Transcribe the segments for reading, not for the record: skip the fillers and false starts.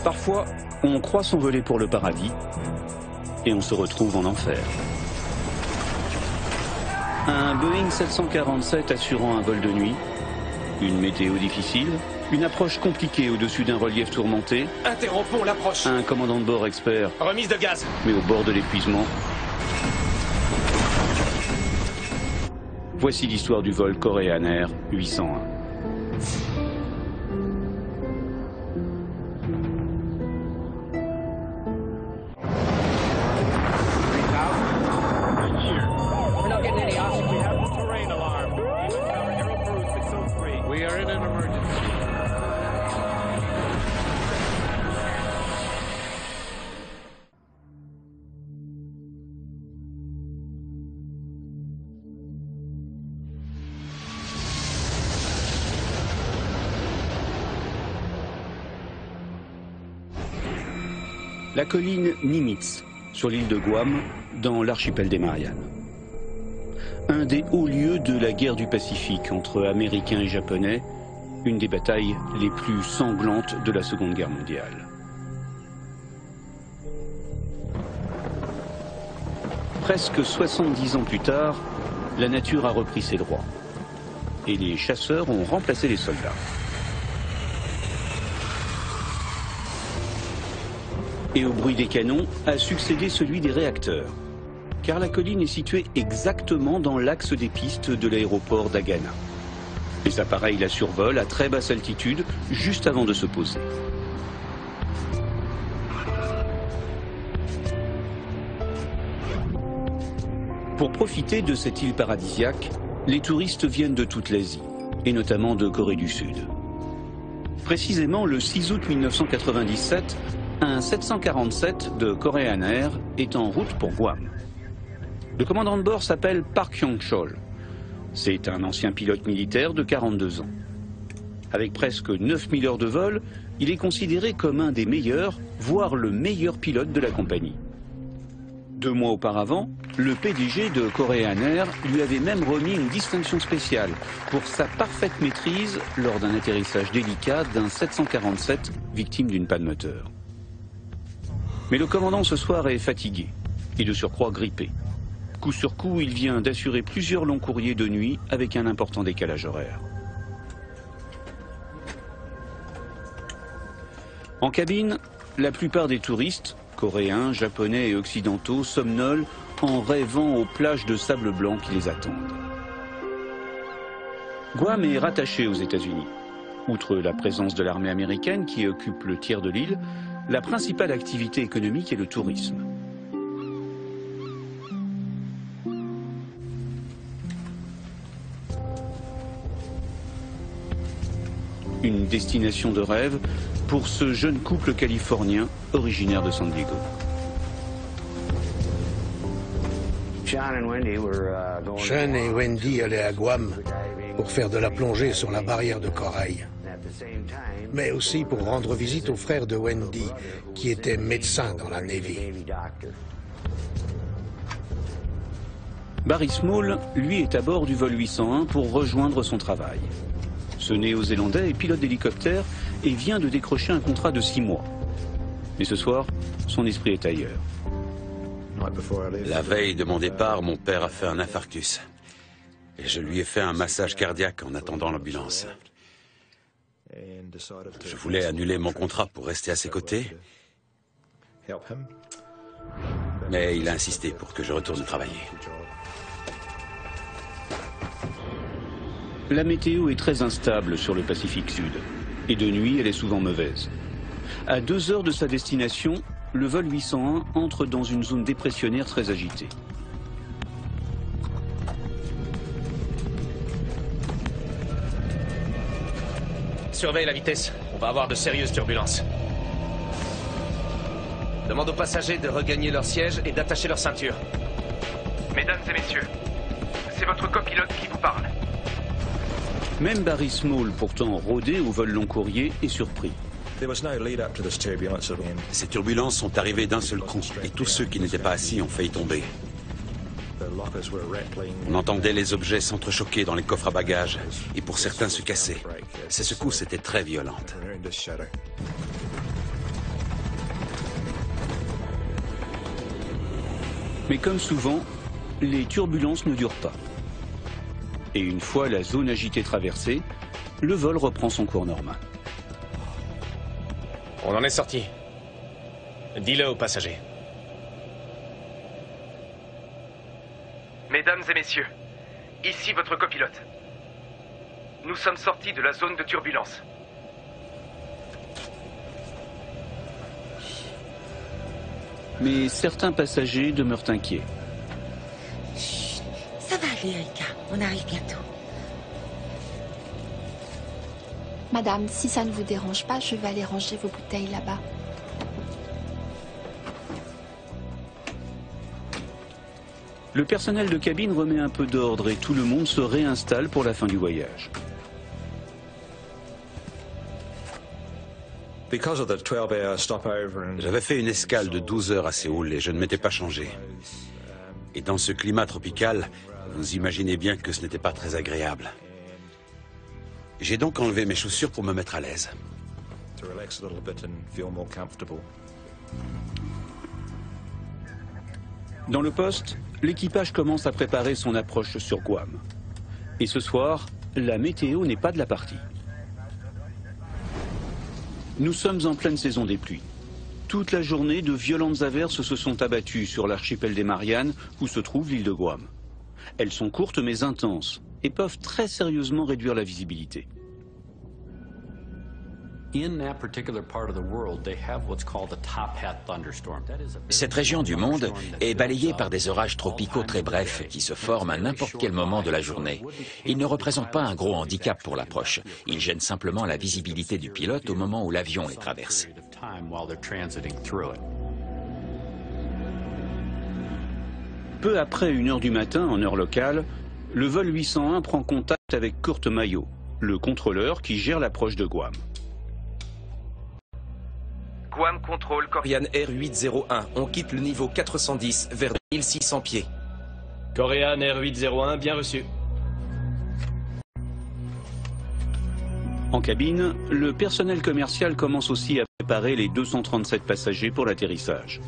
Parfois, on croit s'envoler pour le paradis et on se retrouve en enfer. Un Boeing 747 assurant un vol de nuit, une météo difficile, une approche compliquée au-dessus d'un relief tourmenté. Interrompons l'approche. Un commandant de bord expert. Remise de gaz. Mais au bord de l'épuisement. Voici l'histoire du vol Korean Air 801. La colline Nimitz, sur l'île de Guam, dans l'archipel des Mariannes. Un des hauts lieux de la guerre du Pacifique entre Américains et Japonais, une des batailles les plus sanglantes de la Seconde Guerre mondiale. Presque 70 ans plus tard, la nature a repris ses droits. Et les chasseurs ont remplacé les soldats. Et au bruit des canons a succédé celui des réacteurs, car la colline est située exactement dans l'axe des pistes de l'aéroport d'Agana. Les appareils la survolent à très basse altitude, juste avant de se poser. Pour profiter de cette île paradisiaque, les touristes viennent de toute l'Asie, et notamment de Corée du Sud. Précisément le 6 août 1997, un 747 de Korean Air est en route pour Guam. Le commandant de bord s'appelle Park Hyung-chol. C'est un ancien pilote militaire de 42 ans. Avec presque 9000 heures de vol, il est considéré comme un des meilleurs, voire le meilleur pilote de la compagnie. 2 mois auparavant, le PDG de Korean Air lui avait même remis une distinction spéciale pour sa parfaite maîtrise lors d'un atterrissage délicat d'un 747 victime d'une panne moteur. Mais le commandant ce soir est fatigué et de surcroît grippé. Coup sur coup, il vient d'assurer plusieurs longs courriers de nuit avec un important décalage horaire. En cabine, la plupart des touristes, coréens, japonais et occidentaux, somnolent en rêvant aux plages de sable blanc qui les attendent. Guam est rattaché aux États-Unis. Outre la présence de l'armée américaine qui occupe le tiers de l'île, la principale activité économique est le tourisme. Une destination de rêve pour ce jeune couple californien originaire de San Diego. Sean et Wendy allaient à Guam pour faire de la plongée sur la barrière de corail, mais aussi pour rendre visite au frère de Wendy, qui était médecin dans la Navy. Barry Small, lui, est à bord du vol 801 pour rejoindre son travail. Ce Néo-Zélandais est pilote d'hélicoptère et vient de décrocher un contrat de 6 mois. Mais ce soir, son esprit est ailleurs. La veille de mon départ, mon père a fait un infarctus. Et je lui ai fait un massage cardiaque en attendant l'ambulance. Je voulais annuler mon contrat pour rester à ses côtés. Mais il a insisté pour que je retourne travailler. La météo est très instable sur le Pacifique Sud. Et de nuit, elle est souvent mauvaise. À 2 heures de sa destination, le vol 801 entre dans une zone dépressionnaire très agitée. Surveille la vitesse. On va avoir de sérieuses turbulences. Demande aux passagers de regagner leur siège et d'attacher leur ceinture. Mesdames et messieurs, c'est votre copilote qui vous parle. Même Barry Small, pourtant rodé au vol long courrier, est surpris. Ces turbulences sont arrivées d'un seul coup et tous ceux qui n'étaient pas assis ont failli tomber. On entendait les objets s'entrechoquer dans les coffres à bagages et pour certains se casser. Ces secousses étaient très violentes. Mais comme souvent, les turbulences ne durent pas. Et une fois la zone agitée traversée, le vol reprend son cours normal. On en est sorti. Dis-le aux passagers. Mesdames et messieurs, ici votre copilote. Nous sommes sortis de la zone de turbulence. Mais certains passagers demeurent inquiets. Chut, ça va aller, Erika. On arrive bientôt. Madame, si ça ne vous dérange pas, je vais aller ranger vos bouteilles là-bas. Le personnel de cabine remet un peu d'ordre et tout le monde se réinstalle pour la fin du voyage. J'avais fait une escale de 12 heures à Séoul et je ne m'étais pas changé. Et dans ce climat tropical, vous imaginez bien que ce n'était pas très agréable. J'ai donc enlevé mes chaussures pour me mettre à l'aise. Dans le poste, l'équipage commence à préparer son approche sur Guam. Et ce soir, la météo n'est pas de la partie. Nous sommes en pleine saison des pluies. Toute la journée, de violentes averses se sont abattues sur l'archipel des Mariannes, où se trouve l'île de Guam. Elles sont courtes mais intenses et peuvent très sérieusement réduire la visibilité. Cette région du monde est balayée par des orages tropicaux très brefs qui se forment à n'importe quel moment de la journée. Ils ne représentent pas un gros handicap pour l'approche. Ils gênent simplement la visibilité du pilote au moment où l'avion les traverse. Peu après 1 h du matin, en heure locale, le vol 801 prend contact avec Kurt Mayo, le contrôleur qui gère l'approche de Guam. Guam contrôle Korean Air 801, on quitte le niveau 410 vers 1600 pieds. Korean Air 801, bien reçu. En cabine, le personnel commercial commence aussi à préparer les 237 passagers pour l'atterrissage.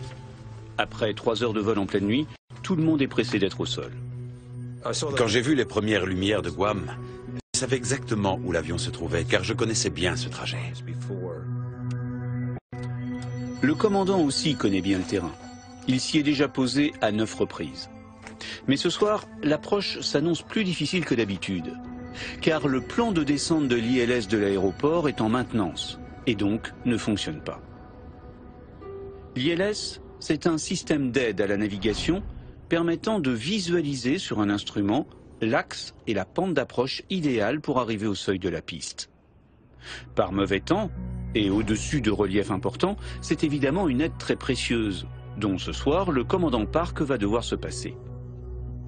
Après 3 heures de vol en pleine nuit, tout le monde est pressé d'être au sol. Quand j'ai vu les premières lumières de Guam, je savais exactement où l'avion se trouvait, car je connaissais bien ce trajet. Le commandant aussi connaît bien le terrain. Il s'y est déjà posé à 9 reprises. Mais ce soir, l'approche s'annonce plus difficile que d'habitude, car le plan de descente de l'ILS de l'aéroport est en maintenance, et donc ne fonctionne pas. L'ILS, c'est un système d'aide à la navigation permettant de visualiser sur un instrument l'axe et la pente d'approche idéale pour arriver au seuil de la piste. Par mauvais temps, et au-dessus de reliefs importants, c'est évidemment une aide très précieuse, dont ce soir le commandant Park va devoir se passer.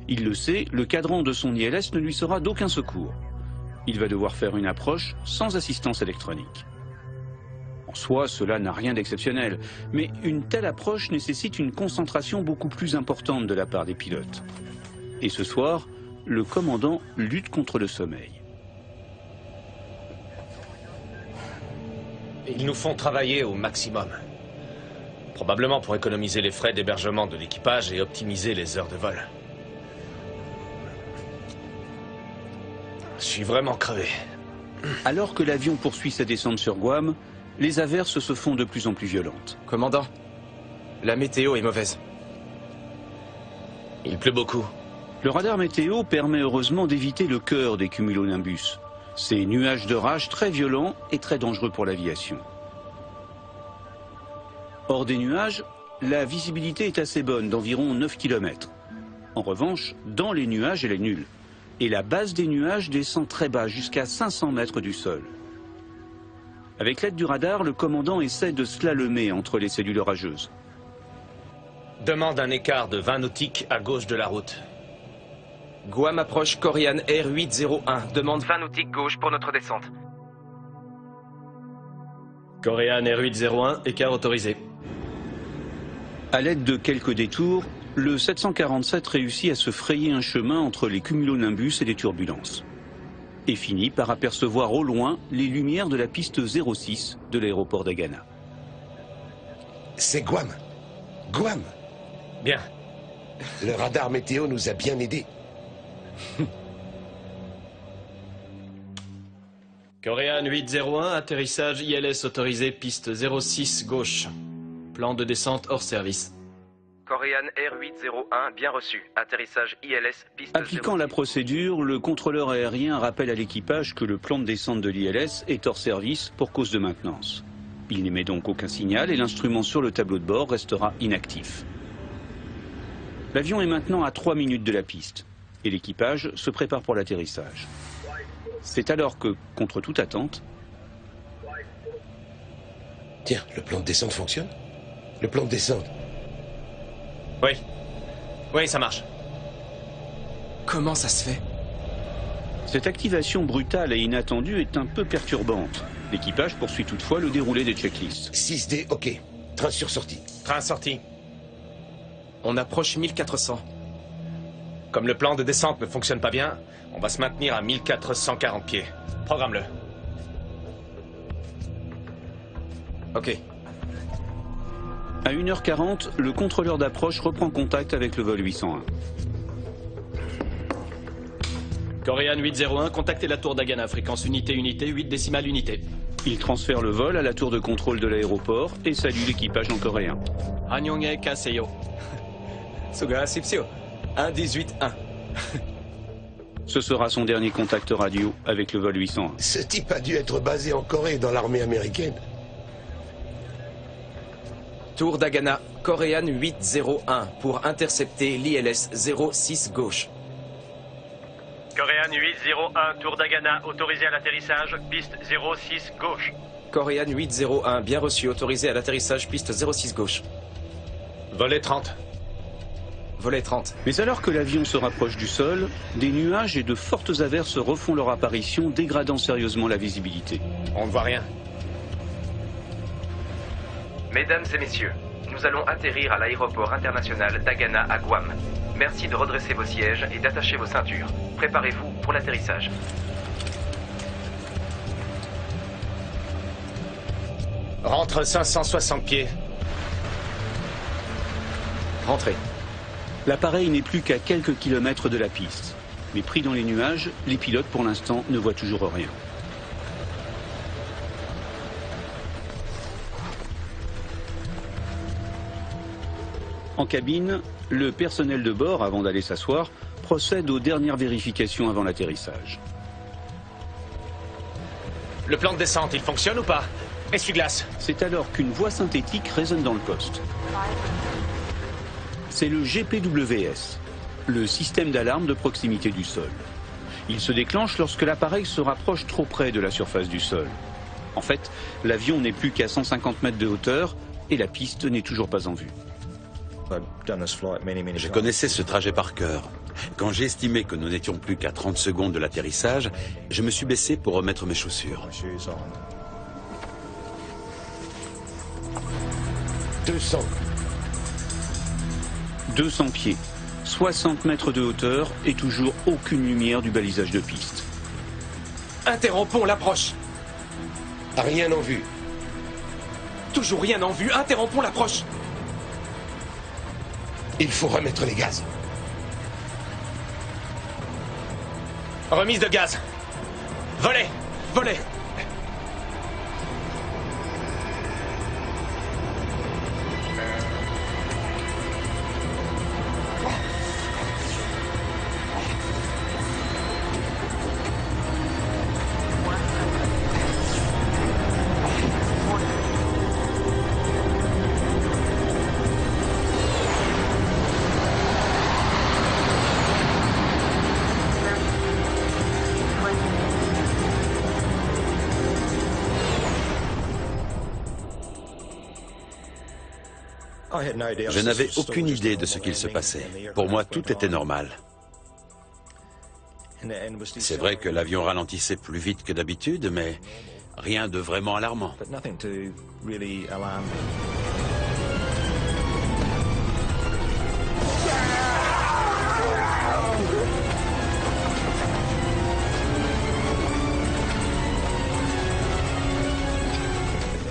Il le sait, le cadran de son ILS ne lui sera d'aucun secours. Il va devoir faire une approche sans assistance électronique. En soi, cela n'a rien d'exceptionnel, mais une telle approche nécessite une concentration beaucoup plus importante de la part des pilotes. Et ce soir, le commandant lutte contre le sommeil. Ils nous font travailler au maximum. Probablement pour économiser les frais d'hébergement de l'équipage et optimiser les heures de vol. Je suis vraiment crevé. Alors que l'avion poursuit sa descente sur Guam, les averses se font de plus en plus violentes. Commandant, la météo est mauvaise. Il pleut beaucoup. Le radar météo permet heureusement d'éviter le cœur des cumulonimbus. Ces nuages d'orage très violents et très dangereux pour l'aviation. Hors des nuages, la visibilité est assez bonne, d'environ 9 km. En revanche, dans les nuages, elle est nulle. Et la base des nuages descend très bas, jusqu'à 500 mètres du sol. Avec l'aide du radar, le commandant essaie de slalomer entre les cellules orageuses. Demande un écart de 20 nautiques à gauche de la route. Guam approche Korean Air 801, demande 20 nautiques gauche pour notre descente. Korean Air 801, écart autorisé. À l'aide de quelques détours, le 747 réussit à se frayer un chemin entre les cumulonimbus et les turbulences. Et finit par apercevoir au loin les lumières de la piste 06 de l'aéroport d'Agana. C'est Guam. Guam. Bien. Le radar météo nous a bien aidés. Coréan 801, atterrissage ILS autorisé, piste 06 gauche. Plan de descente hors service. Coréan R801, bien reçu. Atterrissage ILS, piste Appliquant 06. la procédure, le contrôleur aérien rappelle à l'équipage que le plan de descente de l'ILS est hors service pour cause de maintenance. Il n'émet donc aucun signal et l'instrument sur le tableau de bord restera inactif. L'avion est maintenant à 3 minutes de la piste et l'équipage se prépare pour l'atterrissage. C'est alors que, contre toute attente... Tiens, le plan de descente fonctionne? Le plan de descente. Oui. Oui, ça marche. Comment ça se fait? Cette activation brutale et inattendue est un peu perturbante. L'équipage poursuit toutefois le déroulé des checklists. 6D, ok. Train sur sortie. Train sorti. On approche 1400. Comme le plan de descente ne fonctionne pas bien, on va se maintenir à 1440 pieds. Programme-le. Ok. À 1h40, le contrôleur d'approche reprend contact avec le vol 801. Coréan 801, contactez la tour d'Agana, fréquence unité, 8 décimales unité. Il transfère le vol à la tour de contrôle de l'aéroport et salue l'équipage en coréen. Annyeonghae kaseyo. Suga Sipsio. 1-18-1. Ce sera son dernier contact radio avec le vol 801. Ce type a dû être basé en Corée dans l'armée américaine. Tour d'Agana, Coréan 801 pour intercepter l'ILS 06 gauche. Coréan 801, tour d'Agana, autorisé à l'atterrissage, piste 06 gauche. Coréan 801, bien reçu, autorisé à l'atterrissage, piste 06 gauche. Volet 30. Volet 30. Mais alors que l'avion se rapproche du sol, des nuages et de fortes averses refont leur apparition, dégradant sérieusement la visibilité. On ne voit rien. Mesdames et messieurs, nous allons atterrir à l'aéroport international d'Agana à Guam. Merci de redresser vos sièges et d'attacher vos ceintures. Préparez-vous pour l'atterrissage. Rentre 560 pieds. Rentrez. L'appareil n'est plus qu'à quelques kilomètres de la piste. Mais pris dans les nuages, les pilotes pour l'instant ne voient toujours rien. En cabine, le personnel de bord, avant d'aller s'asseoir, procède aux dernières vérifications avant l'atterrissage. Le plan de descente, il fonctionne ou pas? Essuie-glace. C'est alors qu'une voix synthétique résonne dans le poste. C'est le GPWS, le système d'alarme de proximité du sol. Il se déclenche lorsque l'appareil se rapproche trop près de la surface du sol. En fait, l'avion n'est plus qu'à 150 mètres de hauteur et la piste n'est toujours pas en vue. Je connaissais ce trajet par cœur. Quand j'ai estimé que nous n'étions plus qu'à 30 secondes de l'atterrissage, je me suis baissé pour remettre mes chaussures. 200 pieds, 60 mètres de hauteur et toujours aucune lumière du balisage de piste. Interrompons l'approche. Rien en vue. Toujours rien en vue, interrompons l'approche. Il faut remettre les gaz. Remise de gaz. Volet. Volet. Je n'avais aucune idée de ce qu'il se passait. Pour moi, tout était normal. C'est vrai que l'avion ralentissait plus vite que d'habitude, mais rien de vraiment alarmant.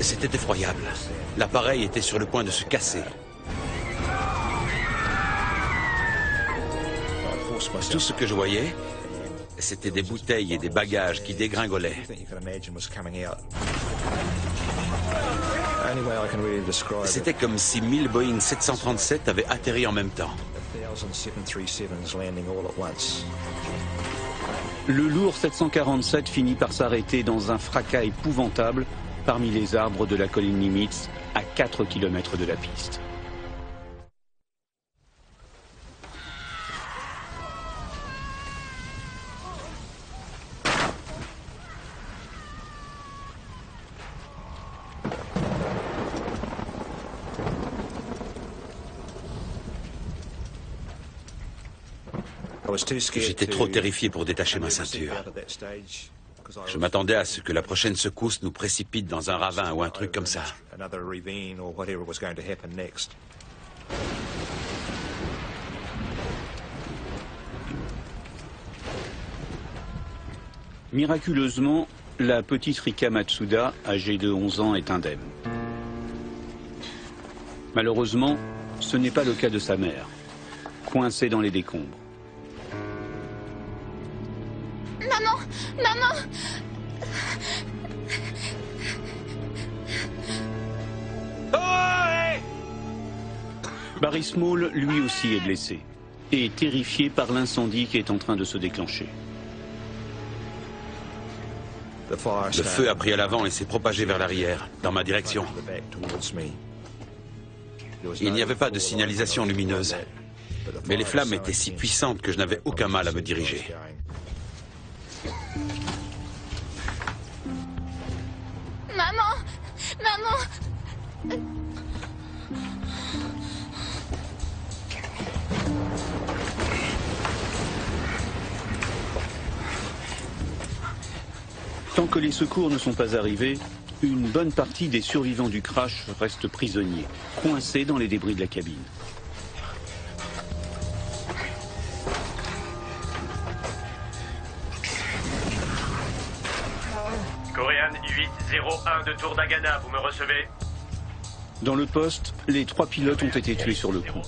C'était effroyable. L'appareil était sur le point de se casser. Tout ce que je voyais, c'était des bouteilles et des bagages qui dégringolaient. C'était comme si 1000 Boeing 737 avaient atterri en même temps. Le lourd 747 finit par s'arrêter dans un fracas épouvantable parmi les arbres de la colline Nimitz, à 4 km de la piste. J'étais trop terrifié pour détacher ma ceinture. Je m'attendais à ce que la prochaine secousse nous précipite dans un ravin ou un truc comme ça. Miraculeusement, la petite Rika Matsuda, âgée de 11 ans, est indemne. Malheureusement, ce n'est pas le cas de sa mère, coincée dans les décombres. Maman! Maman! Barry Small, lui aussi, est blessé et est terrifié par l'incendie qui est en train de se déclencher. Le feu a pris à l'avant et s'est propagé vers l'arrière, dans ma direction. Il n'y avait pas de signalisation lumineuse, mais les flammes étaient si puissantes que je n'avais aucun mal à me diriger. Maman! Maman! Tant que les secours ne sont pas arrivés, une bonne partie des survivants du crash restent prisonniers, coincés dans les débris de la cabine. Korean 801 de Tour Dagana, vous me recevez? Dans le poste, les 3 pilotes ont été tués sur le coup,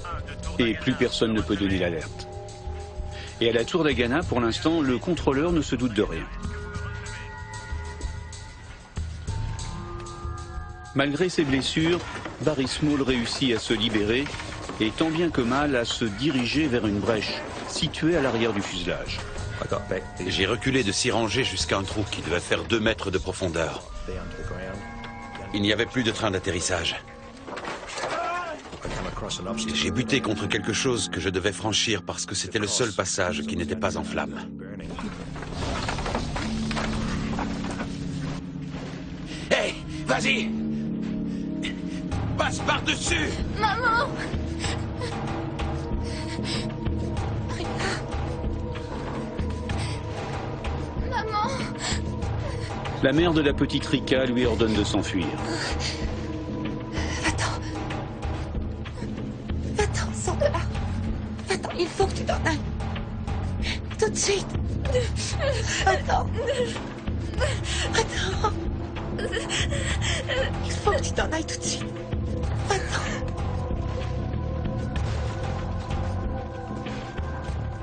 et plus personne ne peut donner l'alerte. Et à la Tour Dagana, pour l'instant, le contrôleur ne se doute de rien. Malgré ses blessures, Barry Small réussit à se libérer et tant bien que mal à se diriger vers une brèche située à l'arrière du fuselage. J'ai reculé de 6 rangées jusqu'à un trou qui devait faire 2 mètres de profondeur. Il n'y avait plus de train d'atterrissage. J'ai buté contre quelque chose que je devais franchir parce que c'était le seul passage qui n'était pas en flammes. Hé, vas-y! Passe par-dessus! Maman! Maman! La mère de la petite Rika lui ordonne de s'enfuir. Va-t'en, sors de là. Va-t'en, il faut que tu t'en ailles. Tout de suite. Attends. Attends. Il faut que tu t'en ailles tout de suite.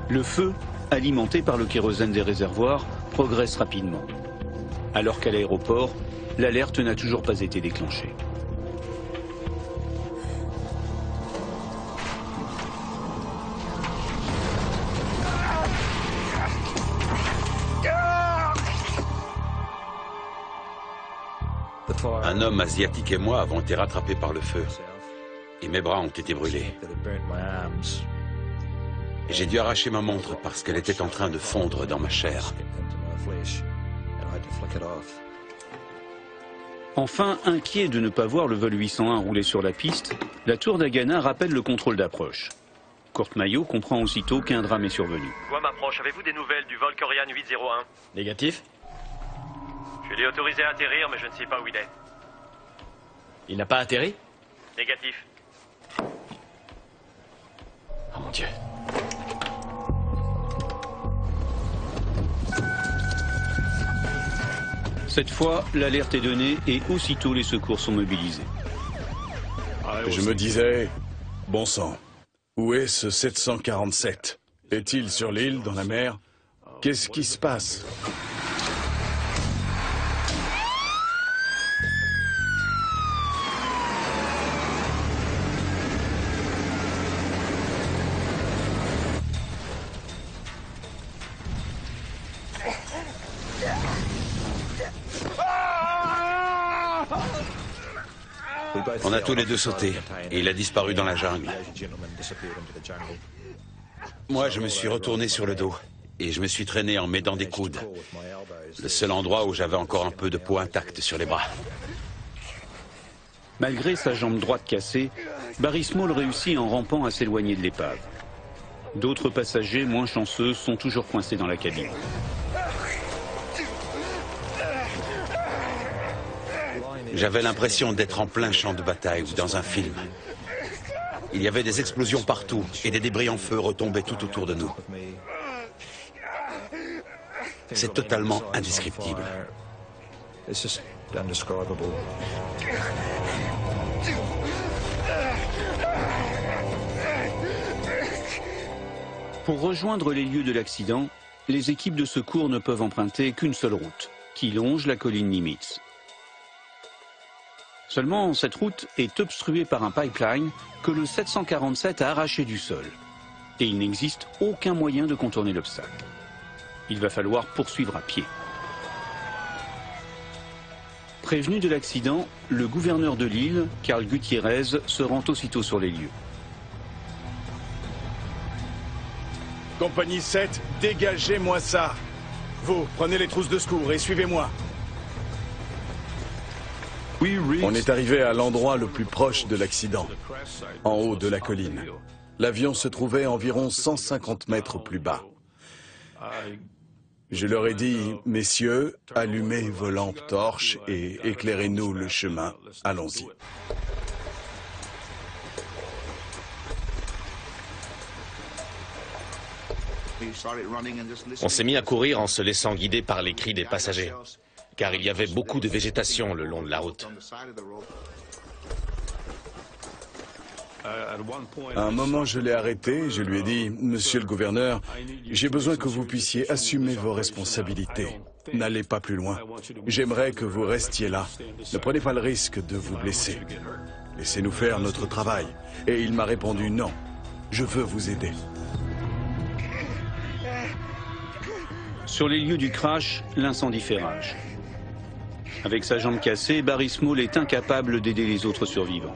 Le feu, alimenté par le kérosène des réservoirs, progresse rapidement. Alors qu'à l'aéroport, l'alerte n'a toujours pas été déclenchée. Un homme asiatique et moi avons été rattrapés par le feu. Et mes bras ont été brûlés. J'ai dû arracher ma montre parce qu'elle était en train de fondre dans ma chair. Enfin, inquiet de ne pas voir le vol 801 rouler sur la piste, la Tour Dagana rappelle le contrôle d'approche. Kurt Mayo comprend aussitôt qu'un drame est survenu. Guam approche, avez-vous des nouvelles du vol Korean 801? Négatif. Je l'ai autorisé à atterrir, mais je ne sais pas où il est. Il n'a pas atterri? Négatif. Oh mon Dieu. Cette fois, l'alerte est donnée et aussitôt les secours sont mobilisés. Je me disais, bon sang, où est ce 747? Est-il sur l'île, dans la mer? Qu'est-ce qui se passe? On a tous les deux sauté, et il a disparu dans la jungle. Moi, je me suis retourné sur le dos, et je me suis traîné en m'aidant des coudes. Le seul endroit où j'avais encore un peu de peau intacte sur les bras. Malgré sa jambe droite cassée, Barry Small réussit en rampant à s'éloigner de l'épave. D'autres passagers moins chanceux sont toujours coincés dans la cabine. J'avais l'impression d'être en plein champ de bataille ou dans un film. Il y avait des explosions partout et des débris en feu retombaient tout autour de nous. C'est totalement indescriptible. Pour rejoindre les lieux de l'accident, les équipes de secours ne peuvent emprunter qu'une seule route, qui longe la colline Nimitz. Seulement, cette route est obstruée par un pipeline que le 747 a arraché du sol. Et il n'existe aucun moyen de contourner l'obstacle. Il va falloir poursuivre à pied. Prévenu de l'accident, le gouverneur de l'île, Carl Gutiérrez, se rend aussitôt sur les lieux. Compagnie 7, dégagez-moi ça. Vous, prenez les trousses de secours et suivez-moi. On est arrivé à l'endroit le plus proche de l'accident, en haut de la colline. L'avion se trouvait environ 150 mètres plus bas. Je leur ai dit, messieurs, allumez vos lampes torches et éclairez-nous le chemin. Allons-y. On s'est mis à courir en se laissant guider par les cris des passagers, car il y avait beaucoup de végétation le long de la route. À un moment, je l'ai arrêté et je lui ai dit, « Monsieur le gouverneur, j'ai besoin que vous puissiez assumer vos responsabilités. N'allez pas plus loin. J'aimerais que vous restiez là. Ne prenez pas le risque de vous blesser. Laissez-nous faire notre travail. » Et il m'a répondu, « Non, je veux vous aider. » Sur les lieux du crash, l'incendie fait rage. Avec sa jambe cassée, Barry Small est incapable d'aider les autres survivants.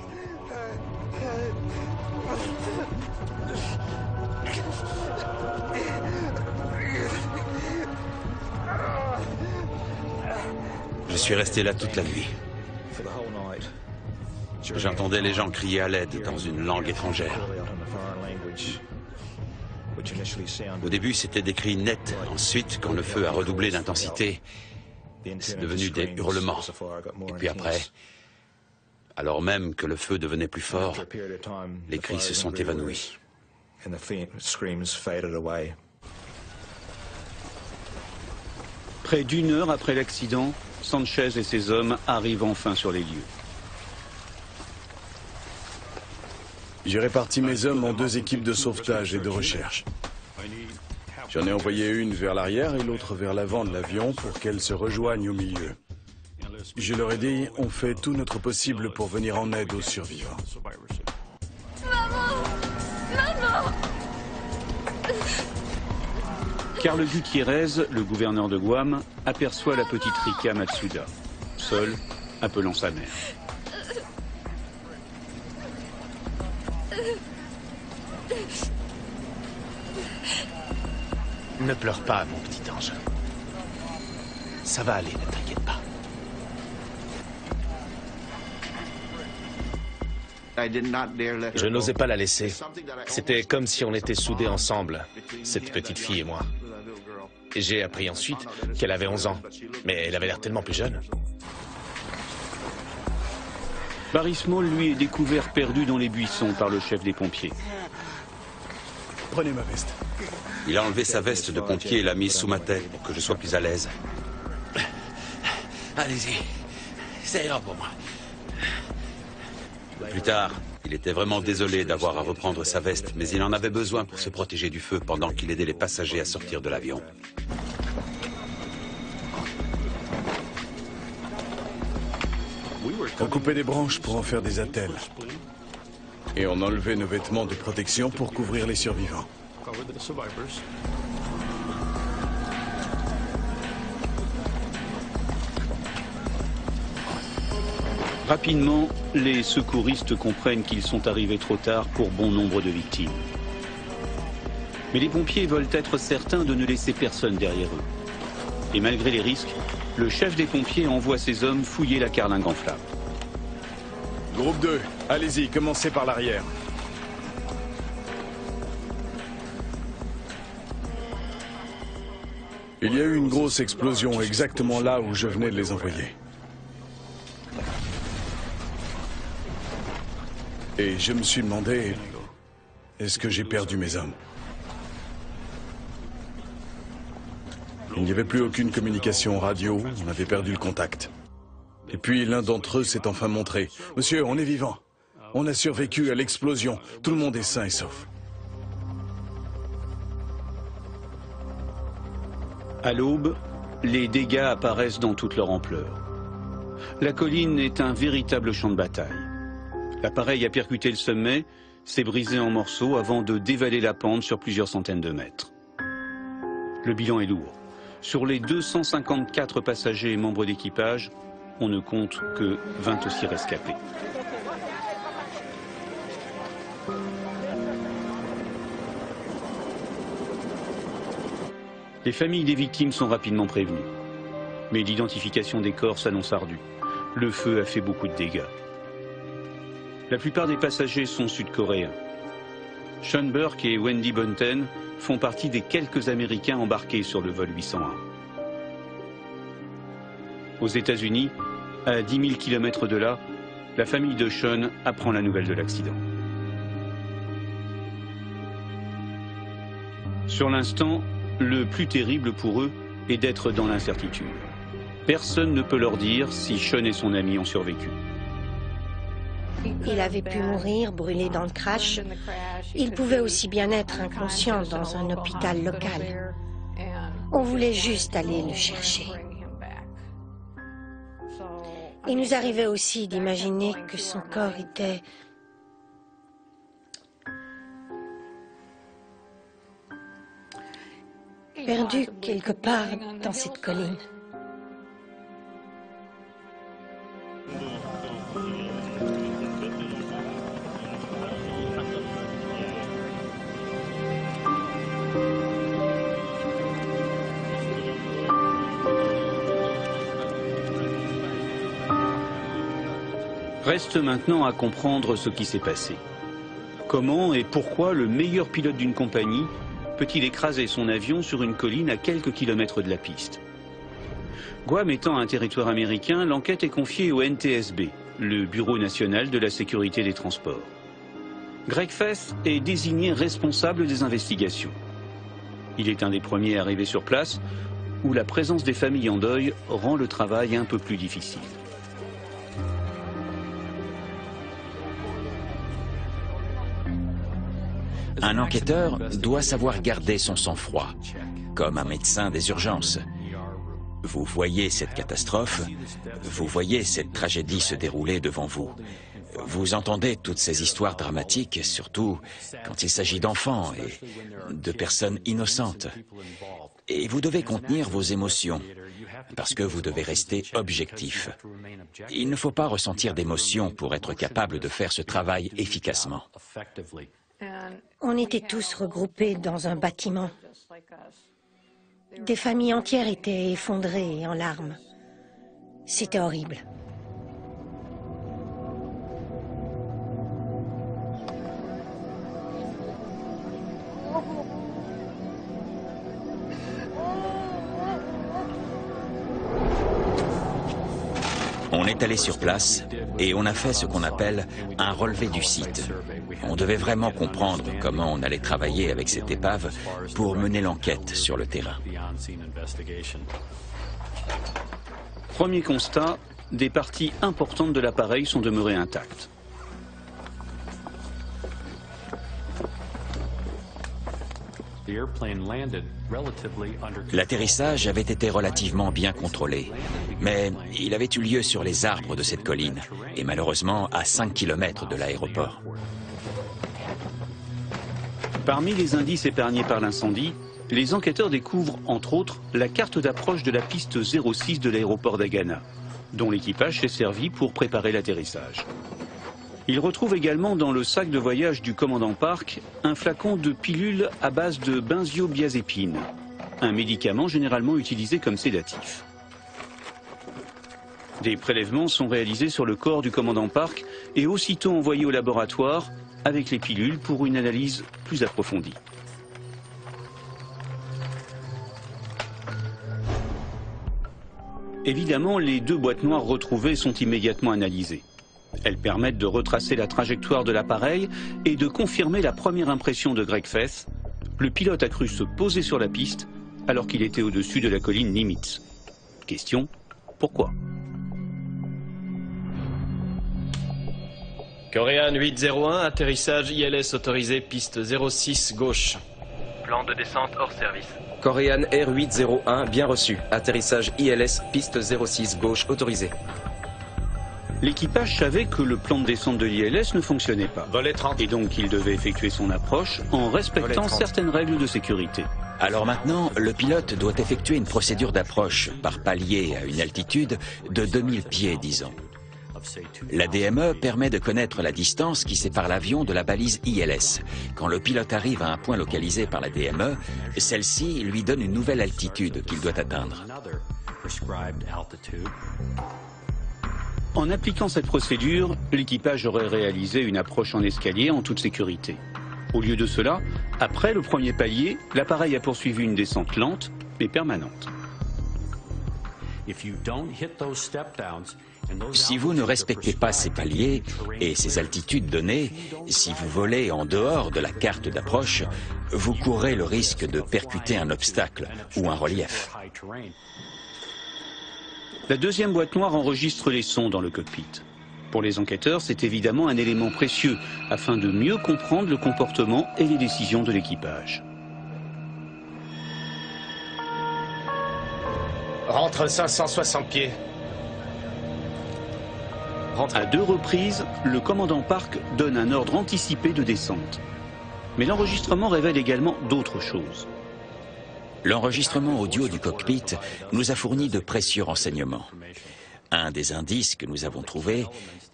Je suis resté là toute la nuit. J'entendais les gens crier à l'aide dans une langue étrangère. Au début, c'était des cris nets. Ensuite, quand le feu a redoublé d'intensité, c'est devenu des hurlements. Et puis après, alors même que le feu devenait plus fort, les cris se sont évanouis. Près d'une heure après l'accident, Sanchez et ses hommes arrivent enfin sur les lieux. J'ai réparti mes hommes en 2 équipes de sauvetage et de recherche. J'en ai envoyé une vers l'arrière et l'autre vers l'avant de l'avion pour qu'elles se rejoignent au milieu. Je leur ai dit, on fait tout notre possible pour venir en aide aux survivants. Maman! Maman! Carl Gutiérrez, le gouverneur de Guam, aperçoit la petite Rika Matsuda, seule, appelant sa mère. Ne pleure pas, mon petit ange. Ça va aller, ne t'inquiète pas. Je n'osais pas la laisser. C'était comme si on était soudés ensemble, cette petite fille et moi. Et j'ai appris ensuite qu'elle avait 11 ans, mais elle avait l'air tellement plus jeune. Barry Small, lui, est découvert perdu dans les buissons par le chef des pompiers. Prenez ma veste. Il a enlevé sa veste de pompier et l'a mise sous ma tête pour que je sois plus à l'aise. Allez-y, ça ira pour moi. Plus tard, Il était vraiment désolé d'avoir à reprendre sa veste, mais il en avait besoin pour se protéger du feu pendant qu'il aidait les passagers à sortir de l'avion. On coupait des branches pour en faire des attelles. Et on enlevait nos vêtements de protection pour couvrir les survivants. Rapidement, les secouristes comprennent qu'ils sont arrivés trop tard pour bon nombre de victimes. Mais les pompiers veulent être certains de ne laisser personne derrière eux. Et malgré les risques, le chef des pompiers envoie ses hommes fouiller la carlingue en flammes. Groupe 2, allez-y, commencez par l'arrière. Il y a eu une grosse explosion exactement là où je venais de les envoyer. Et je me suis demandé, est-ce que j'ai perdu mes hommes? Il n'y avait plus aucune communication radio, on avait perdu le contact. Et puis l'un d'entre eux s'est enfin montré. « Monsieur, on est vivant. On a survécu à l'explosion. Tout le monde est sain et sauf. » À l'aube, les dégâts apparaissent dans toute leur ampleur. La colline est un véritable champ de bataille. L'appareil a percuté le sommet, s'est brisé en morceaux avant de dévaler la pente sur plusieurs centaines de mètres. Le bilan est lourd. Sur les 254 passagers et membres d'équipage, on ne compte que 26 rescapés. Les familles des victimes sont rapidement prévenues. Mais l'identification des corps s'annonce ardue. Le feu a fait beaucoup de dégâts. La plupart des passagers sont sud-coréens. Sean Burke et Wendy Bunten font partie des quelques Américains embarqués sur le vol 801. Aux États-Unis, à 10 000 km de là, la famille de Sean apprend la nouvelle de l'accident. Sur l'instant, le plus terrible pour eux est d'être dans l'incertitude. Personne ne peut leur dire si Sean et son ami ont survécu. Il avait pu mourir, brûlé dans le crash. Il pouvait aussi bien être inconscient dans un hôpital local. On voulait juste aller le chercher. Il nous arrivait aussi d'imaginer que son corps était perdu quelque part dans cette colline. Reste maintenant à comprendre ce qui s'est passé. Comment et pourquoi le meilleur pilote d'une compagnie peut-il écraser son avion sur une colline à quelques kilomètres de la piste? Guam étant un territoire américain, l'enquête est confiée au NTSB, le Bureau national de la sécurité des transports. Greg Fess est désigné responsable des investigations. Il est un des premiers arrivés sur place, où la présence des familles en deuil rend le travail un peu plus difficile. Un enquêteur doit savoir garder son sang-froid, comme un médecin des urgences. Vous voyez cette catastrophe, vous voyez cette tragédie se dérouler devant vous. Vous entendez toutes ces histoires dramatiques, surtout quand il s'agit d'enfants et de personnes innocentes. Et vous devez contenir vos émotions, parce que vous devez rester objectif. Il ne faut pas ressentir d'émotions pour être capable de faire ce travail efficacement. On était tous regroupés dans un bâtiment. Des familles entières étaient effondrées et en larmes. C'était horrible. On est allé sur place et on a fait ce qu'on appelle un relevé du site. On devait vraiment comprendre comment on allait travailler avec cette épave pour mener l'enquête sur le terrain. Premier constat, des parties importantes de l'appareil sont demeurées intactes. L'atterrissage avait été relativement bien contrôlé, mais il avait eu lieu sur les arbres de cette colline, et malheureusement à 5 km de l'aéroport. Parmi les indices épargnés par l'incendie, les enquêteurs découvrent, entre autres, la carte d'approche de la piste 06 de l'aéroport d'Agana, dont l'équipage s'est servi pour préparer l'atterrissage. Ils retrouvent également dans le sac de voyage du commandant Park un flacon de pilules à base de benzodiazépine, un médicament généralement utilisé comme sédatif. Des prélèvements sont réalisés sur le corps du commandant Park et aussitôt envoyés au laboratoire avec les pilules pour une analyse plus approfondie. Évidemment, les 2 boîtes noires retrouvées sont immédiatement analysées. Elles permettent de retracer la trajectoire de l'appareil et de confirmer la première impression de Greg Fess. Le pilote a cru se poser sur la piste alors qu'il était au-dessus de la colline Nimitz. Question, pourquoi? Korean 801, atterrissage ILS autorisé, piste 06 gauche. Plan de descente hors service. Korean R801, bien reçu. Atterrissage ILS, piste 06 gauche autorisé. L'équipage savait que le plan de descente de l'ILS ne fonctionnait pas. Volet 30. Et donc il devait effectuer son approche en respectant certaines règles de sécurité. Alors maintenant, le pilote doit effectuer une procédure d'approche par palier à une altitude de 2000 pieds, disons. La DME permet de connaître la distance qui sépare l'avion de la balise ILS. Quand le pilote arrive à un point localisé par la DME, celle-ci lui donne une nouvelle altitude qu'il doit atteindre. En appliquant cette procédure, l'équipage aurait réalisé une approche en escalier en toute sécurité. Au lieu de cela, après le premier palier, l'appareil a poursuivi une descente lente mais permanente. Si vous ne respectez pas ces paliers et ces altitudes données, si vous volez en dehors de la carte d'approche, vous courez le risque de percuter un obstacle ou un relief. La deuxième boîte noire enregistre les sons dans le cockpit. Pour les enquêteurs, c'est évidemment un élément précieux afin de mieux comprendre le comportement et les décisions de l'équipage. Rentre 560 pieds. À 2 reprises, le commandant Park donne un ordre anticipé de descente. Mais l'enregistrement révèle également d'autres choses. L'enregistrement audio du cockpit nous a fourni de précieux renseignements. Un des indices que nous avons trouvé,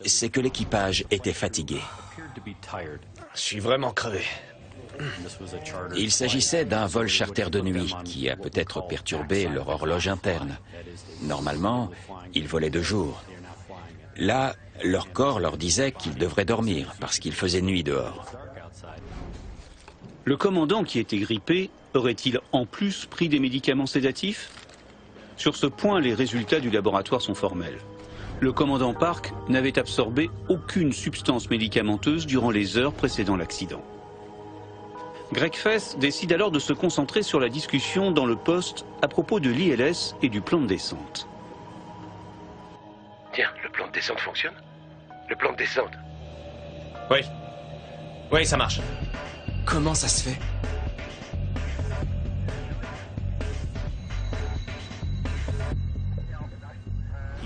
c'est que l'équipage était fatigué. Je suis vraiment crevé. Il s'agissait d'un vol charter de nuit qui a peut-être perturbé leur horloge interne. Normalement, ils volaient de jour. Là, leur corps leur disait qu'ils devraient dormir parce qu'il faisait nuit dehors. Le commandant qui était grippé aurait-il en plus pris des médicaments sédatifs? Sur ce point, les résultats du laboratoire sont formels. Le commandant Park n'avait absorbé aucune substance médicamenteuse durant les heures précédant l'accident. Greg Fess décide alors de se concentrer sur la discussion dans le poste à propos de l'ILS et du plan de descente. Tiens, le plan de descente fonctionne? Le plan de descente? Oui. Oui, ça marche. Comment ça se fait?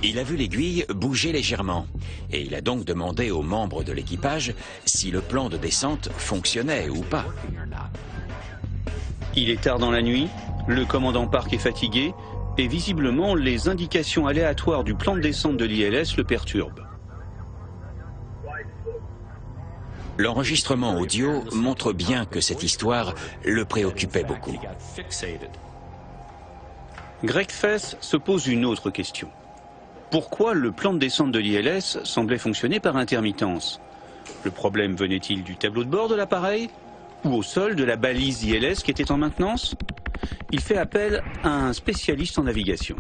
Il a vu l'aiguille bouger légèrement et il a donc demandé aux membres de l'équipage si le plan de descente fonctionnait ou pas. Il est tard dans la nuit, le commandant Park est fatigué et visiblement les indications aléatoires du plan de descente de l'ILS le perturbent. L'enregistrement audio montre bien que cette histoire le préoccupait beaucoup. Greg Fess se pose une autre question. Pourquoi le plan de descente de l'ILS semblait fonctionner par intermittence? Le problème venait-il du tableau de bord de l'appareil ou au sol de la balise ILS qui était en maintenance? Il fait appel à un spécialiste en navigation.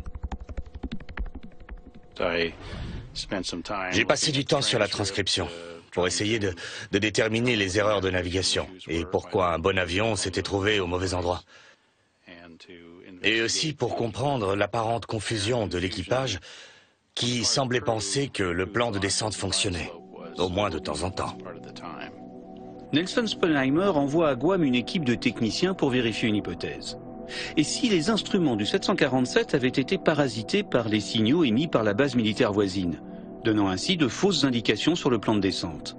J'ai passé du temps sur la transcription pour essayer de déterminer les erreurs de navigation et pourquoi un bon avion s'était trouvé au mauvais endroit. Et aussi pour comprendre l'apparente confusion de l'équipage qui semblait penser que le plan de descente fonctionnait, au moins de temps en temps. Nelson Sponheimer envoie à Guam une équipe de techniciens pour vérifier une hypothèse. Et si les instruments du 747 avaient été parasités par les signaux émis par la base militaire voisine, donnant ainsi de fausses indications sur le plan de descente?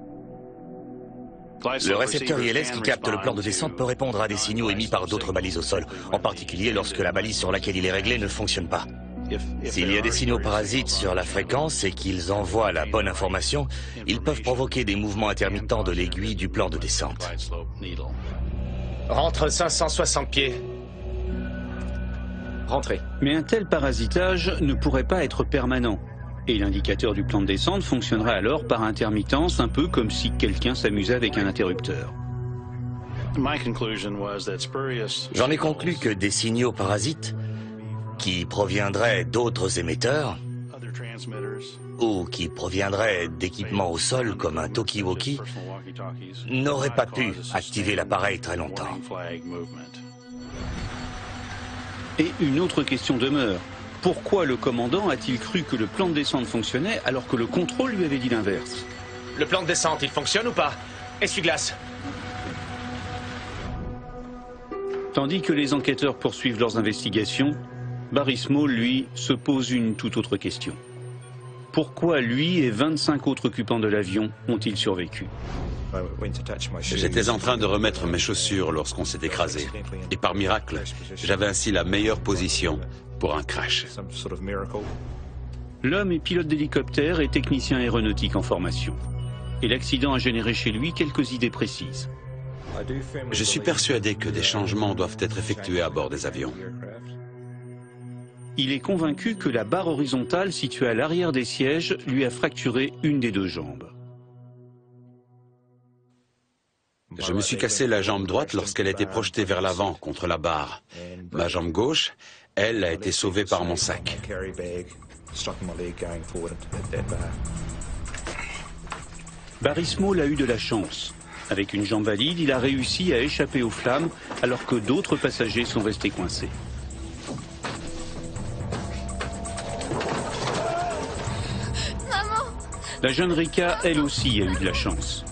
Le récepteur ILS qui capte le plan de descente peut répondre à des signaux émis par d'autres balises au sol, en particulier lorsque la balise sur laquelle il est réglé ne fonctionne pas. S'il y a des signaux parasites sur la fréquence et qu'ils envoient la bonne information, ils peuvent provoquer des mouvements intermittents de l'aiguille du plan de descente. Rentre 560 pieds. Rentrez. Mais un tel parasitage ne pourrait pas être permanent. Et l'indicateur du plan de descente fonctionnerait alors par intermittence, un peu comme si quelqu'un s'amusait avec un interrupteur. J'en ai conclu que des signaux parasites qui proviendraient d'autres émetteurs ou qui proviendraient d'équipements au sol comme un talkie-walkie n'auraient pas pu activer l'appareil très longtemps. Et une autre question demeure. Pourquoi le commandant a-t-il cru que le plan de descente fonctionnait alors que le contrôle lui avait dit l'inverse? Le plan de descente, il fonctionne ou pas? Essuie-glace. Tandis que les enquêteurs poursuivent leurs investigations, Barry Small, lui, se pose une toute autre question. Pourquoi lui et 25 autres occupants de l'avion ont-ils survécu? J'étais en train de remettre mes chaussures lorsqu'on s'est écrasé. Et par miracle, j'avais ainsi la meilleure position pour un crash. L'homme est pilote d'hélicoptère et technicien aéronautique en formation. Et l'accident a généré chez lui quelques idées précises. Je suis persuadé que des changements doivent être effectués à bord des avions. Il est convaincu que la barre horizontale située à l'arrière des sièges lui a fracturé une des deux jambes. Je me suis cassé la jambe droite lorsqu'elle a été projetée vers l'avant contre la barre. Ma jambe gauche, elle, a été sauvée par mon sac. Barry Small a eu de la chance. Avec une jambe valide, il a réussi à échapper aux flammes alors que d'autres passagers sont restés coincés. Maman! La jeune Rika, elle aussi, a eu de la chance.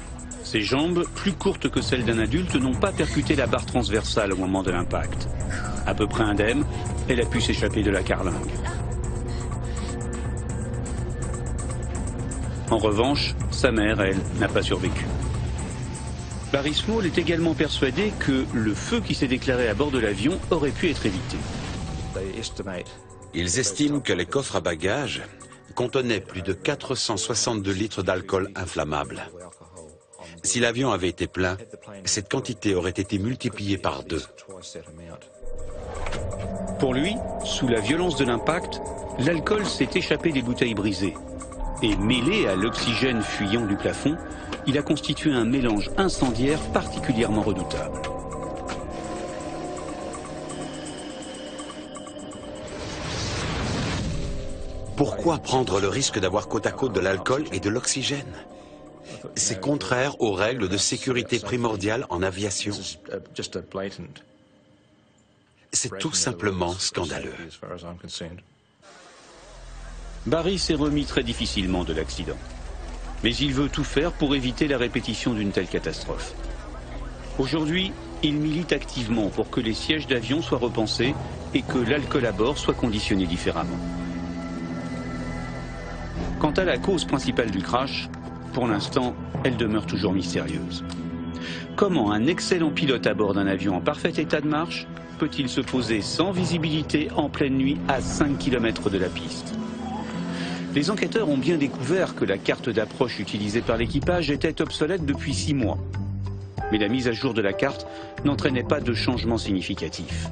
Ses jambes, plus courtes que celles d'un adulte, n'ont pas percuté la barre transversale au moment de l'impact. À peu près indemne, elle a pu s'échapper de la carlingue. En revanche, sa mère, elle, n'a pas survécu. Barry Small est également persuadé que le feu qui s'est déclaré à bord de l'avion aurait pu être évité. Ils estiment que les coffres à bagages contenaient plus de 462 litres d'alcool inflammable. Si l'avion avait été plein, cette quantité aurait été multipliée par 2. Pour lui, sous la violence de l'impact, l'alcool s'est échappé des bouteilles brisées. Et mêlé à l'oxygène fuyant du plafond, il a constitué un mélange incendiaire particulièrement redoutable. Pourquoi prendre le risque d'avoir côte à côte de l'alcool et de l'oxygène? C'est contraire aux règles de sécurité primordiales en aviation. C'est tout simplement scandaleux. Barry s'est remis très difficilement de l'accident. Mais il veut tout faire pour éviter la répétition d'une telle catastrophe. Aujourd'hui, il milite activement pour que les sièges d'avion soient repensés et que l'alcool à bord soit conditionné différemment. Quant à la cause principale du crash, pour l'instant, elle demeure toujours mystérieuse. Comment un excellent pilote à bord d'un avion en parfait état de marche peut-il se poser sans visibilité en pleine nuit à 5 km de la piste? Les enquêteurs ont bien découvert que la carte d'approche utilisée par l'équipage était obsolète depuis 6 mois. Mais la mise à jour de la carte n'entraînait pas de changement significatif.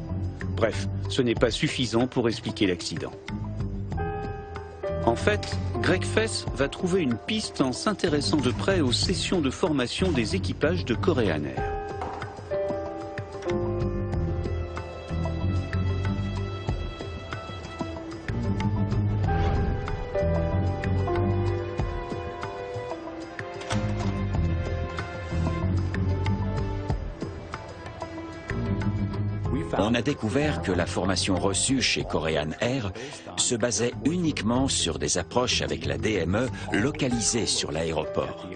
Bref, ce n'est pas suffisant pour expliquer l'accident. En fait, Greg Fess va trouver une piste en s'intéressant de près aux sessions de formation des équipages de Korean Air. On a découvert que la formation reçue chez Korean Air se basait uniquement sur des approches avec la DME localisées sur l'aéroport.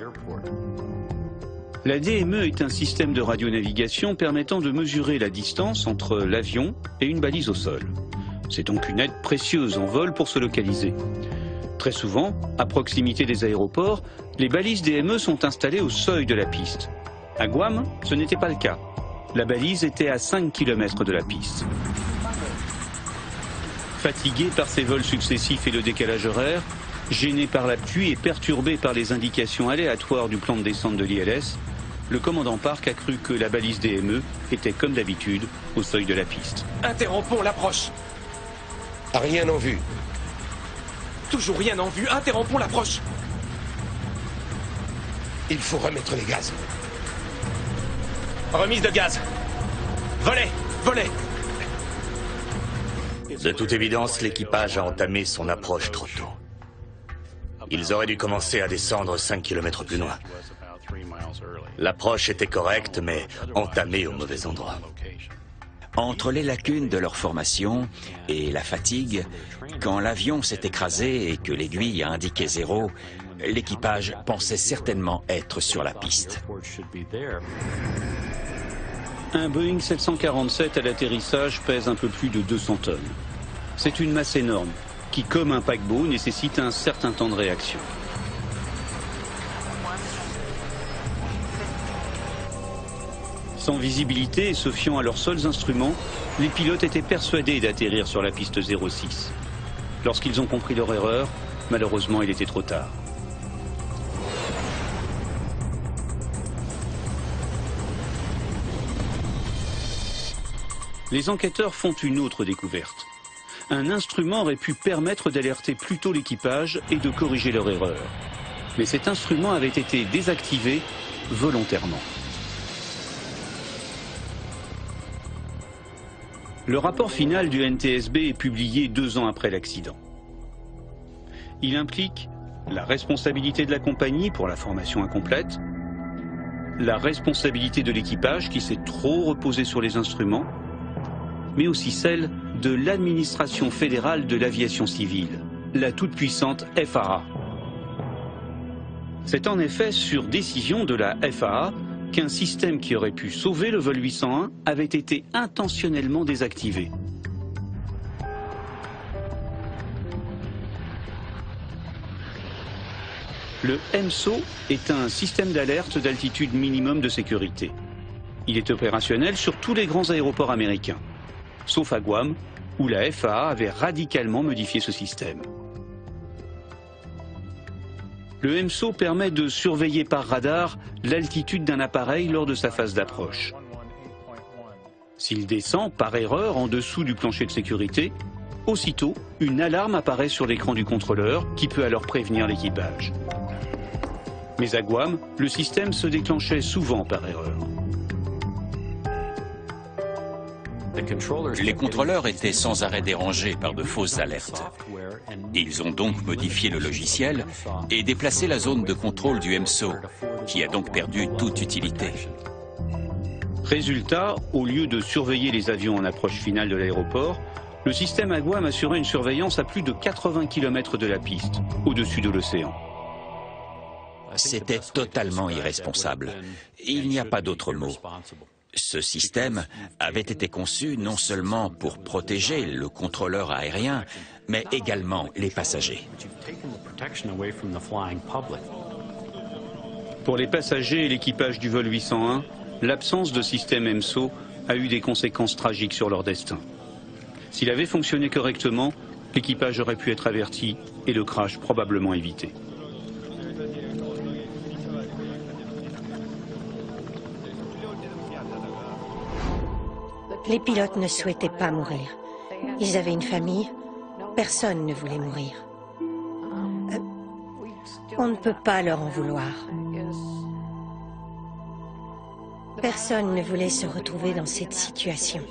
La DME est un système de radionavigation permettant de mesurer la distance entre l'avion et une balise au sol. C'est donc une aide précieuse en vol pour se localiser. Très souvent, à proximité des aéroports, les balises DME sont installées au seuil de la piste. À Guam, ce n'était pas le cas. La balise était à 5 km de la piste. Fatigué par ces vols successifs et le décalage horaire, gêné par la pluie et perturbé par les indications aléatoires du plan de descente de l'ILS, le commandant Park a cru que la balise DME était comme d'habitude au seuil de la piste. Interrompons l'approche. Rien en vue. Toujours rien en vue, interrompons l'approche. Il faut remettre les gaz. Remise de gaz. Volet, volet. De toute évidence, l'équipage a entamé son approche trop tôt. Ils auraient dû commencer à descendre 5 km plus loin. L'approche était correcte, mais entamée au mauvais endroit. Entre les lacunes de leur formation et la fatigue, quand l'avion s'est écrasé et que l'aiguille a indiqué 0, l'équipage pensait certainement être sur la piste. Un Boeing 747 à l'atterrissage pèse un peu plus de 200 tonnes. C'est une masse énorme qui, comme un paquebot, nécessite un certain temps de réaction. Sans visibilité et se fiant à leurs seuls instruments, les pilotes étaient persuadés d'atterrir sur la piste 06. Lorsqu'ils ont compris leur erreur, malheureusement, il était trop tard. Les enquêteurs font une autre découverte. Un instrument aurait pu permettre d'alerter plus tôt l'équipage et de corriger leur erreur. Mais cet instrument avait été désactivé volontairement. Le rapport final du NTSB est publié 2 ans après l'accident. Il implique la responsabilité de la compagnie pour la formation incomplète, la responsabilité de l'équipage qui s'est trop reposé sur les instruments, mais aussi celle de l'administration fédérale de l'aviation civile, la toute-puissante FAA. C'est en effet sur décision de la FAA qu'un système qui aurait pu sauver le vol 801 avait été intentionnellement désactivé. Le MSO est un système d'alerte d'altitude minimum de sécurité. Il est opérationnel sur tous les grands aéroports américains, sauf à Guam, où la FAA avait radicalement modifié ce système. Le MSO permet de surveiller par radar l'altitude d'un appareil lors de sa phase d'approche. S'il descend par erreur en dessous du plancher de sécurité, aussitôt, une alarme apparaît sur l'écran du contrôleur qui peut alors prévenir l'équipage. Mais à Guam, le système se déclenchait souvent par erreur. Les contrôleurs étaient sans arrêt dérangés par de fausses alertes. Ils ont donc modifié le logiciel et déplacé la zone de contrôle du MSO, qui a donc perdu toute utilité. Résultat, au lieu de surveiller les avions en approche finale de l'aéroport, le système à Guam assurait une surveillance à plus de 80 km de la piste, au-dessus de l'océan. C'était totalement irresponsable. Il n'y a pas d'autre mot. Ce système avait été conçu non seulement pour protéger le contrôleur aérien, mais également les passagers. Pour les passagers et l'équipage du vol 801, l'absence de système MSO a eu des conséquences tragiques sur leur destin. S'il avait fonctionné correctement, l'équipage aurait pu être averti et le crash probablement évité. Les pilotes ne souhaitaient pas mourir. Ils avaient une famille. Personne ne voulait mourir. On ne peut pas leur en vouloir. Personne ne voulait se retrouver dans cette situation.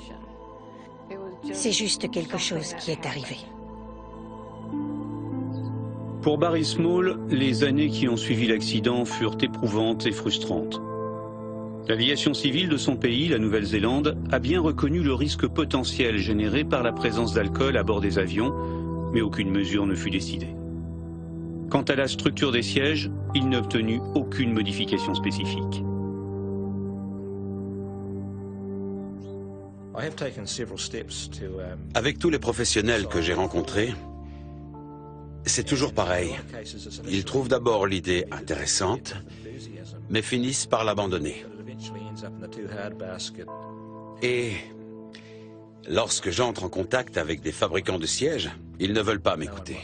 C'est juste quelque chose qui est arrivé. Pour Barry Small, les années qui ont suivi l'accident furent éprouvantes et frustrantes. L'aviation civile de son pays, la Nouvelle-Zélande, a bien reconnu le risque potentiel généré par la présence d'alcool à bord des avions, mais aucune mesure ne fut décidée. Quant à la structure des sièges, il n'a obtenu aucune modification spécifique. Avec tous les professionnels que j'ai rencontrés, c'est toujours pareil. Ils trouvent d'abord l'idée intéressante, mais finissent par l'abandonner. Et lorsque j'entre en contact avec des fabricants de sièges, ils ne veulent pas m'écouter.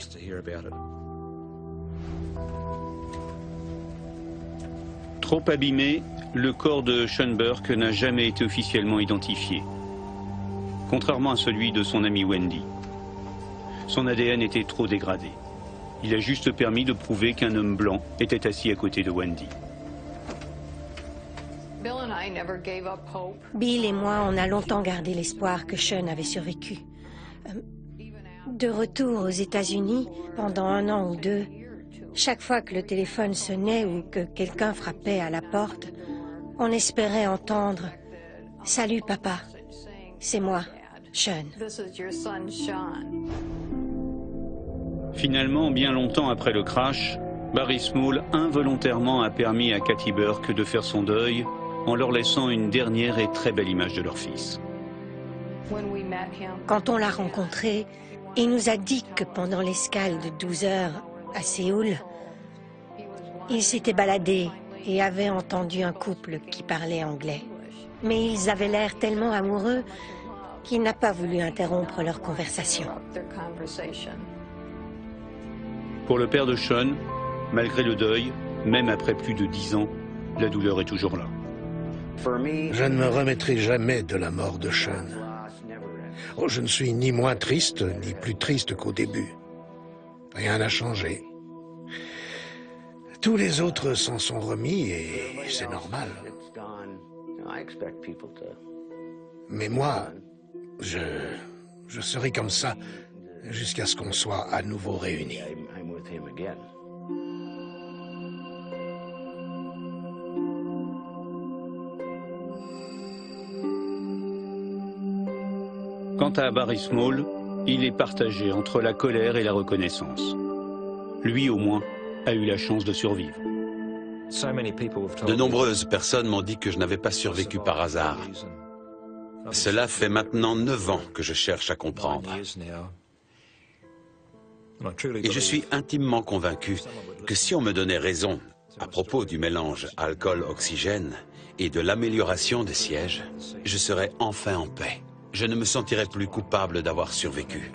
Trop abîmé, le corps de Sean Burke n'a jamais été officiellement identifié, contrairement à celui de son amie Wendy. Son ADN était trop dégradé. Il a juste permis de prouver qu'un homme blanc était assis à côté de Wendy. Bill et moi, on a longtemps gardé l'espoir que Sean avait survécu. De retour aux États-Unis, pendant 1 an ou 2, chaque fois que le téléphone sonnait ou que quelqu'un frappait à la porte, on espérait entendre « Salut papa, c'est moi, Sean ». Finalement, bien longtemps après le crash, Barry Small involontairement a permis à Katie Burke de faire son deuil en leur laissant une dernière et très belle image de leur fils. Quand on l'a rencontré, il nous a dit que pendant l'escale de 12 heures à Séoul, il s'était baladé et avait entendu un couple qui parlait anglais. Mais ils avaient l'air tellement amoureux qu'il n'a pas voulu interrompre leur conversation. Pour le père de Sean, malgré le deuil, même après plus de 10 ans, la douleur est toujours là. Je ne me remettrai jamais de la mort de Sean. Oh, je ne suis ni moins triste, ni plus triste qu'au début. Rien n'a changé. Tous les autres s'en sont remis et c'est normal. Mais moi, je serai comme ça jusqu'à ce qu'on soit à nouveau réunis. Quant à Barry Small, il est partagé entre la colère et la reconnaissance. Lui, au moins, a eu la chance de survivre. De nombreuses personnes m'ont dit que je n'avais pas survécu par hasard. Cela fait maintenant 9 ans que je cherche à comprendre. Et je suis intimement convaincu que si on me donnait raison à propos du mélange alcool-oxygène et de l'amélioration des sièges, je serais enfin en paix. Je ne me sentirais plus coupable d'avoir survécu.